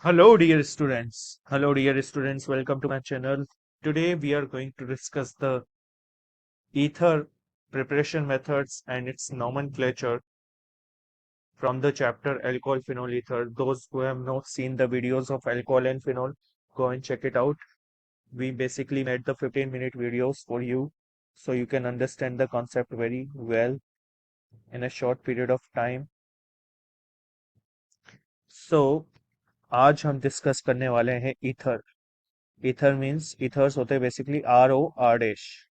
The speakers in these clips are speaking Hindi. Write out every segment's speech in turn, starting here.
Hello, dear students. Hello, dear students. Welcome to my channel. Today, we are going to discuss the ether preparation methods and its nomenclature from the chapter alcohol phenol ether. Those who have not seen the videos of alcohol and phenol, go and check it out. We basically made the 15-minute videos for you so you can understand the concept very well in a short period of time. So, आज हम डिस्कस करने वाले हैं ईथर. Ether means ethers होते हैं basically RO R dash,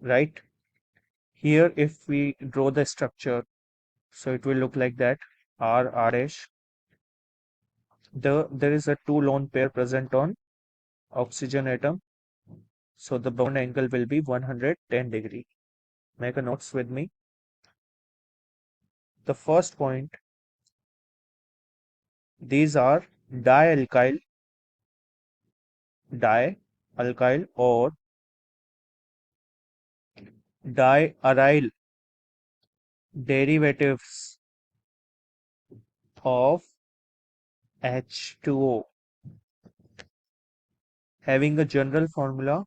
right? Here if we draw the structure, so it will look like that, R dash. There is a two lone pair present on oxygen atom, so the bond angle will be 110 degree. Make a notes with me. The first point, these are dialkyl or diaryl derivatives of H2O, having a general formula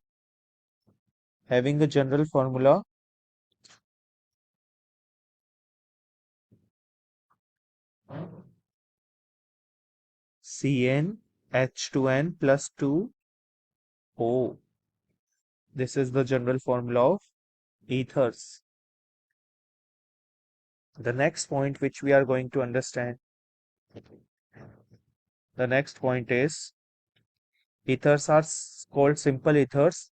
CnH2n plus 2O. This is the general formula of ethers. The next point which we are going to understand, the next point is ethers are called simple ethers.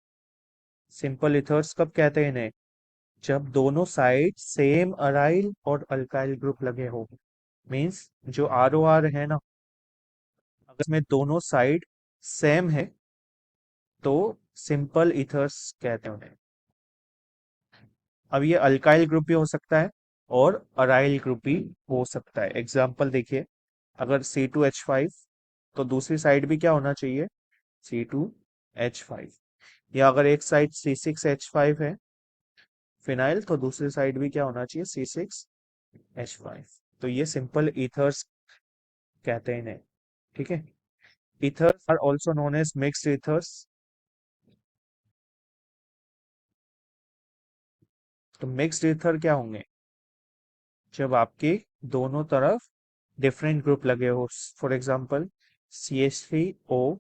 Simple ethers कब कहते हैं इन्हें? जब दोनों साइड सेम अराइल और अल्काइल ग्रुप लगे हो. मींस जो ROR है ना, अगर इसमें दोनों साइड सेम है तो सिंपल ethers कहते हैं उन्हें. अब ये अल्काइल ग्रुप भी हो सकता है और अराइल ग्रुप भी हो सकता है. एग्जाम्पल देखिए, अगर C2H5 तो दूसरी साइड भी क्या होना चाहिए? C2H5. या अगर एक साइड C6H5 है फिनाइल तो दूसरी साइड भी क्या होना चाहिए? C6H5. तो ये सिंपल ईथर्स कहते हैं इन्हें. ठीक है. Ethers are also known as mixed ethers. तो मिक्स्ड ईथर क्या होंगे? जब आपके दोनों तरफ डिफरेंट ग्रुप लगे हो. फॉर एग्जाम्पल CH3O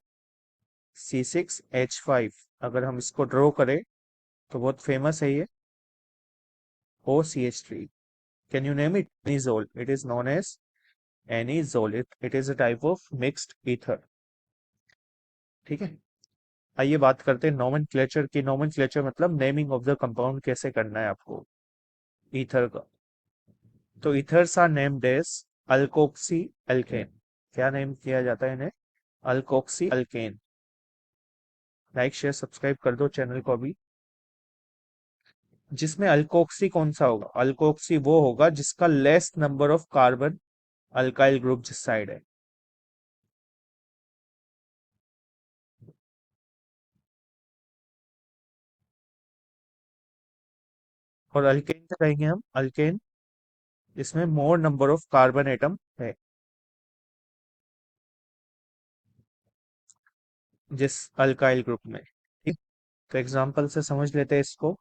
C6H5, अगर हम इसको ड्रॉ करें तो बहुत फेमस है ये OCH3. Can you name it? Anisole. It is known as anisole. It is a type of mixed ether. ठीक है. आइए बात करते हैं नोमेनक्लेचर की. नोमेनक्लेचर मतलब नेमिंग ऑफ द कंपाउंड कैसे करना है आपको ईथर का. तो ethers are named as alkoxy alkane. क्या नेम किया जाता है इन्हें? Alkoxy alkane. Like share subscribe कर दो चैनल को अभी. जिसमें अल्कोक्सी कौन सा होगा? अल्कोक्सी वो होगा जिसका less number of carbon alkyl group जिस साइड है. और अल्केन क्या कहेंगे हम? अल्केन इसमें मोर नंबर ऑफ कार्बन एटम है जिस अल्काइल ग्रुप में. ठीक. तो एग्जांपल से समझ लेते हैं इसको.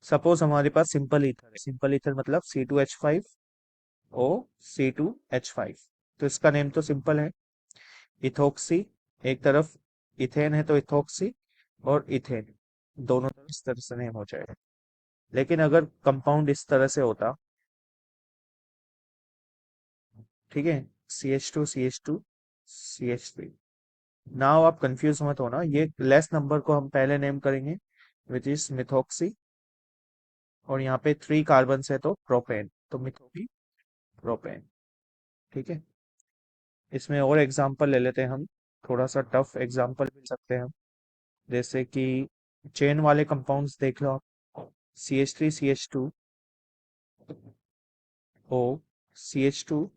सपोज हमारे पास सिंपल ईथर है. सिंपल ईथर मतलब C2H5O C2H5. तो इसका नेम तो सिंपल है, इथोक्सी. एक तरफ इथेन है तो इथोक्सी, और इथेन दोनों तरफ इस तरह से नेम हो जाएगा. लेकिन अगर कंपाउंड इस तरह से होता, ठीक है, CH2 CH2 CH3. नाउ आप कंफ्यूज मत होना, ये लेस नंबर को हम पहले नेम करेंगे विच इज मिथोक्सी. और यहाँ पे 3 कार्बन है तो प्रोपेन, तो मिथोकी प्रोपेन. ठीक है. इसमें और एग्जांपल ले लेते हैं हम. थोड़ा सा टफ एग्जांपल मिल सकते हैं हम. जैसे कि चेन वाले कंपाउंड्स देख लो आप. CH3 CH2 O CH2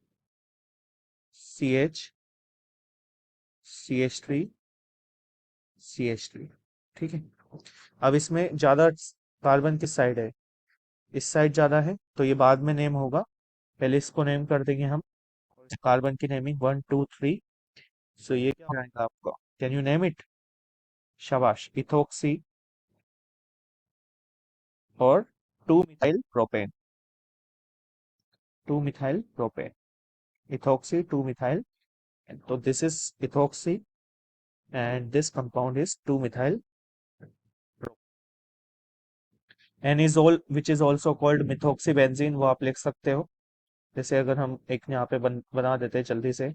CH CH3 CH3. ठीक है. अब इसमें ज्यादा कार्बन किस साइड है? इस साइड ज्यादा है तो ये बाद में नेम होगा. पहले इसको नेम कर देंगे हम. कार्बन की नेमिंग 1 2 3. सो ये क्या हो जाएगा आपका, कैन यू नेम इट? शाबाश, इथोक्सी और 2 methyl propane, 2 methyl propane, ethoxy 2 methyl, तो this is ethoxy and this compound is 2 methyl anisole which is also called methoxy benzene, वो आप लिख सकते हो। जैसे अगर हम एक यहाँ पे बना देते हैं जल्दी से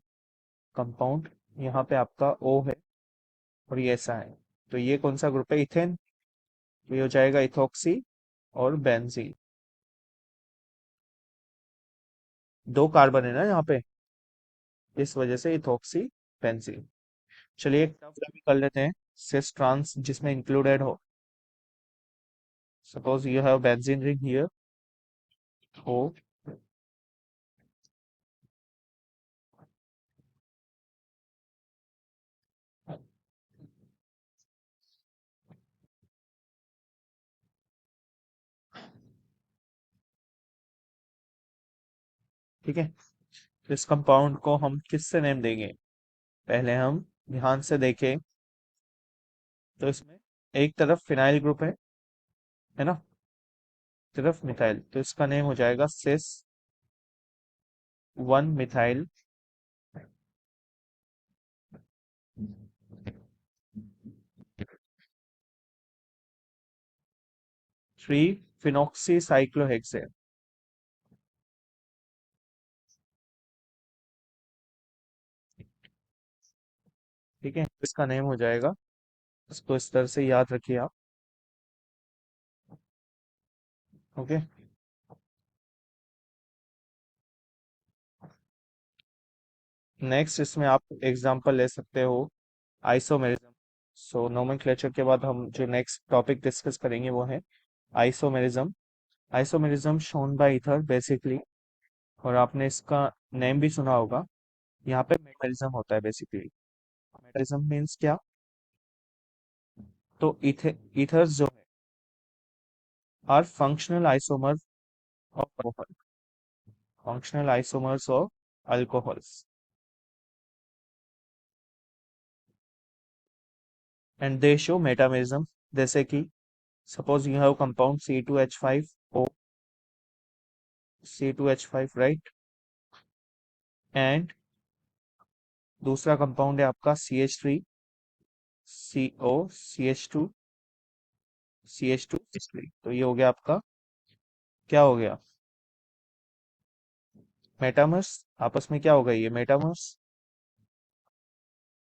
कंपाउंड, यहाँ पे आपका O है और ये ऐसा है, तो ये कौन सा ग्रुप है, इथेन, तो ये हो जाएगा इथोक्सी और बेंजीन। 2 कार्बन है ना यहाँ पे, इस वजह से इथोक्सी बेंजीन। चलिए एक टफ भी कर लेते हैं, सिस ट्रांस जिसमें इंक्लूडेड हो। Suppose you have benzene ring here, O, ठीक है। तो इस कंपाउंड को हम किससे नेम देंगे, पहले हम ध्यान से देखें, तो इसमें एक तरफ फिनाइल ग्रुप है ना, तरफ मिथाइल, तो इसका नेम हो जाएगा सिस 1 मिथाइल 3 फिनॉक्सी साइक्लोहेक्सेन, ठीक है, इसका नेम हो जाएगा, इसको इस तरह से याद रखिए आप। ओके, नेक्स्ट इसमें आप एग्जांपल ले सकते हो आइसोमेरिज्म। सो नोमेनक्लेचर के बाद हम जो नेक्स्ट टॉपिक डिस्कस करेंगे वो है isomerism. Isomerism shown by ether basically, और आपने इसका नेम भी सुना होगा, यहाँ पे मेटलिज्म होता है बेसिकली। मेटलिज्म मीन्स क्या, तो ईथर्स जो है are functional isomer of alcohol, functional isomers of alcohols, and they show metamerism. जैसे कि suppose you have compound C2H5O, C2H5 right, and दूसरा कंपाउंड है आपका CH3CO, CH2 तो ये हो गया आपका, क्या हो गया, मेटामर्स, आपस में क्या हो गई, ये मेटामर्स।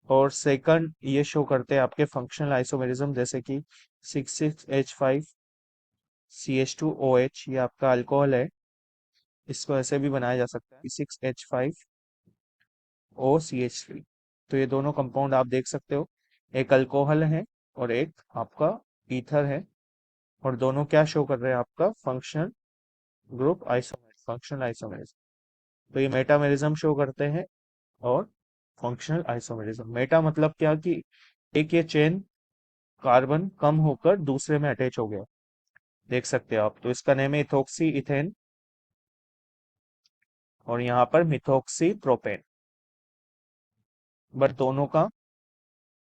और सेकंड ये शो करते हैं आपके फंक्शनल आइसोमेरिज्म, जैसे कि 66H5CH2OH, ये आपका अल्कोहल है, इसको ऐसे भी बनाया जा सकता है 6H5OCH3, तो ये दोनों कंपाउंड आप देख सकते हो, एक अल्कोहल है और एक आपका ईथर है, और दोनों क्या शो कर रहे हैं, आपका functional group isomerism, functional isomerism. तो ये मेटामेरिज्म शो करते हैं और फंक्शनल आइसोमेरिज्म। मेटा मतलब क्या, कि एक ये चेन कार्बन कम होकर दूसरे में अटैच हो गया, देख सकते हो आप, तो इसका नेम है इथोक्सी इथेन, और यहाँ पर मिथोक्सी प्रोपेन, बट दोनों का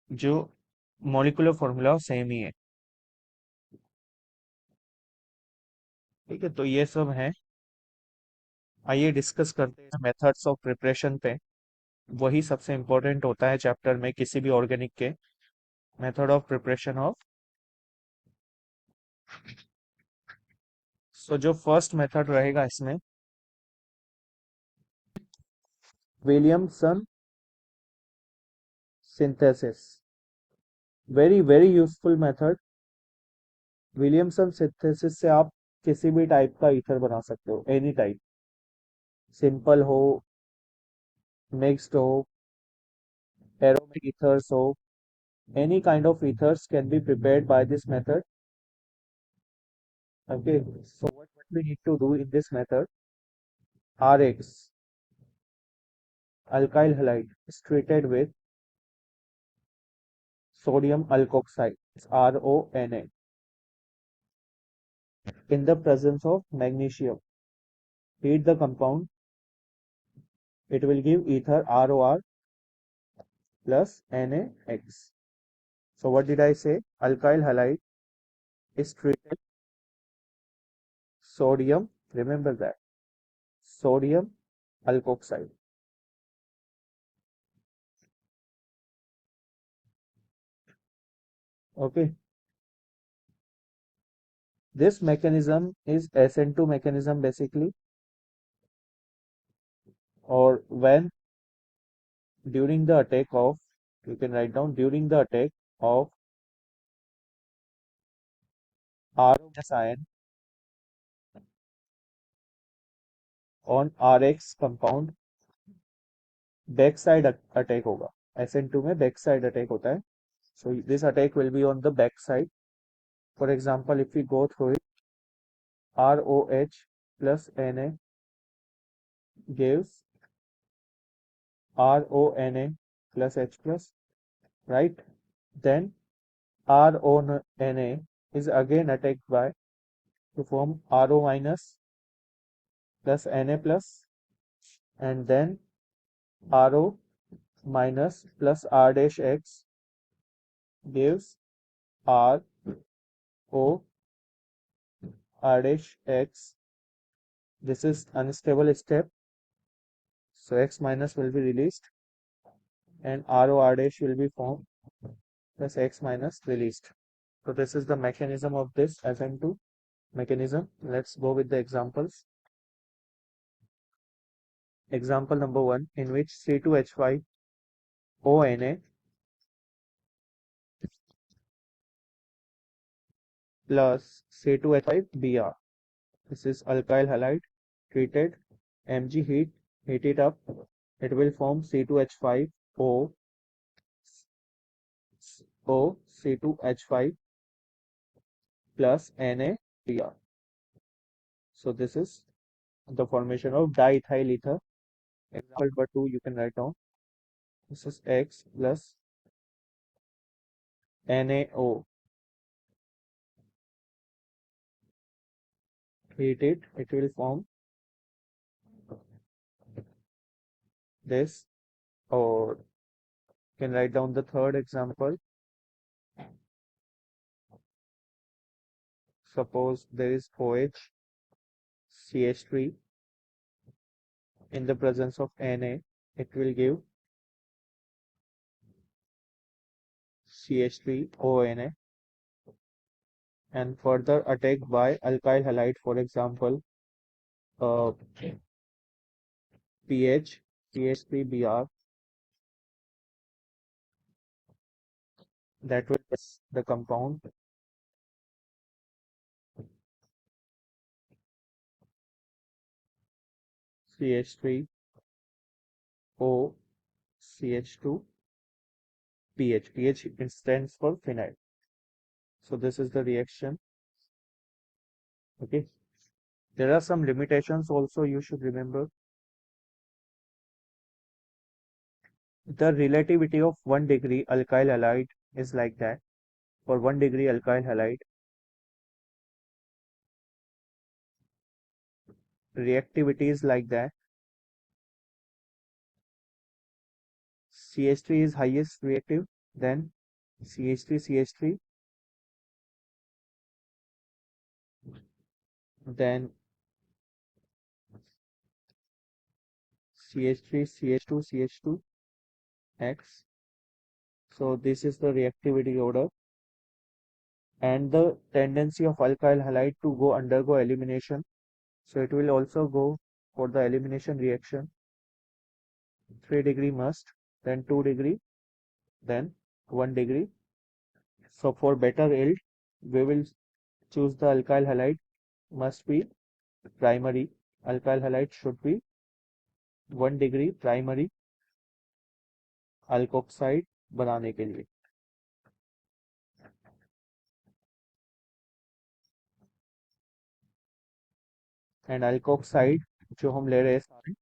जो मॉलिक्यूलर फॉर्मूला सेम ही है, ठीक है। तो ये सब है, आइए डिस्कस करते हैं मेथड्स ऑफ प्रिपरेशन पे, वही सबसे इंपॉर्टेंट होता है चैप्टर में किसी भी ऑर्गेनिक के, मेथड ऑफ प्रिपरेशन ऑफ। सो जो फर्स्ट मेथड रहेगा इसमें, Williamson synthesis, very very useful method. Williamson synthesis से आप किसी भी टाइप का ईथर बना सकते हो, एनी टाइप, सिंपल हो, मिक्स्ड हो, एरोमेटिक ethers हो, any kind of ethers can be prepared by this method. Okay, so what we need to do in this method, Rx, alkyl halide is treated with sodium alkoxide, RONA, in the presence of magnesium. Heat the compound, it will give ether ROR, plus NaX. So what did I say? Alkyl halide is treated sodium, remember that, sodium alkoxide. Okay, this mechanism is SN2 mechanism basically, or when during the attack of, you can write down, during the attack of RO ion on RX compound, back side attack होगा, SN2 में बैक साइड अटैक होता है. So this attack will be on the back side. For example, if we go through it, ROH plus Na gives RONA plus H plus, right? Then RONA is again attacked by to form RO minus plus Na plus, and then RO minus plus R dash X gives RO R dash X. This is unstable step, so X minus will be released and RO R dash will be formed plus X minus released. So this is the mechanism of this SN2 mechanism. Let's go with the examples. Example number 1, in which C2H5 ONA plus C2H5Br. This is alkyl halide treated, Mg heat it up, it will form C2H5O C2H5 plus NaBr. So this is the formation of diethyl ether. Example number 2, you can write down. This is X plus NaO. Heat it will form this, or you can write down the third example. Suppose there is OH CH3 in the presence of Na, it will give CH3ONa, and further attacked by alkyl halide, for example, pH CH3Br, that will test the compound CH3O CH2 pH. pH stands for phenyl. So this is the reaction. Okay. There are some limitations also you should remember. The relativity of 1 degree alkyl halide is like that. For 1 degree alkyl halide, reactivity is like that. CH3 is highest reactive, then CH3, then CH3, CH2, X. So this is the reactivity order, and the tendency of alkyl halide to undergo elimination. So it will also go for the elimination reaction. 3 degree must, then 2 degree, then 1 degree. So for better yield, we will choose the alkyl halide must be primary. Alkyl halide should be 1 degree primary alkoxide बनाने के लिए. एंड अल्कोक्साइड जो हम ले रहे हैं सारे,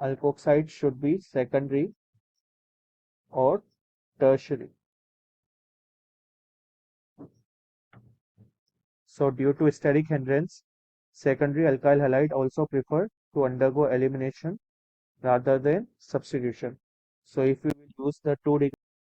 अल्कोक्साइड शुड बी सेकेंडरी और tertiary. So due to steric hindrance, secondary alkyl halide also prefer to undergo elimination rather than substitution. So if we will use the 2 degree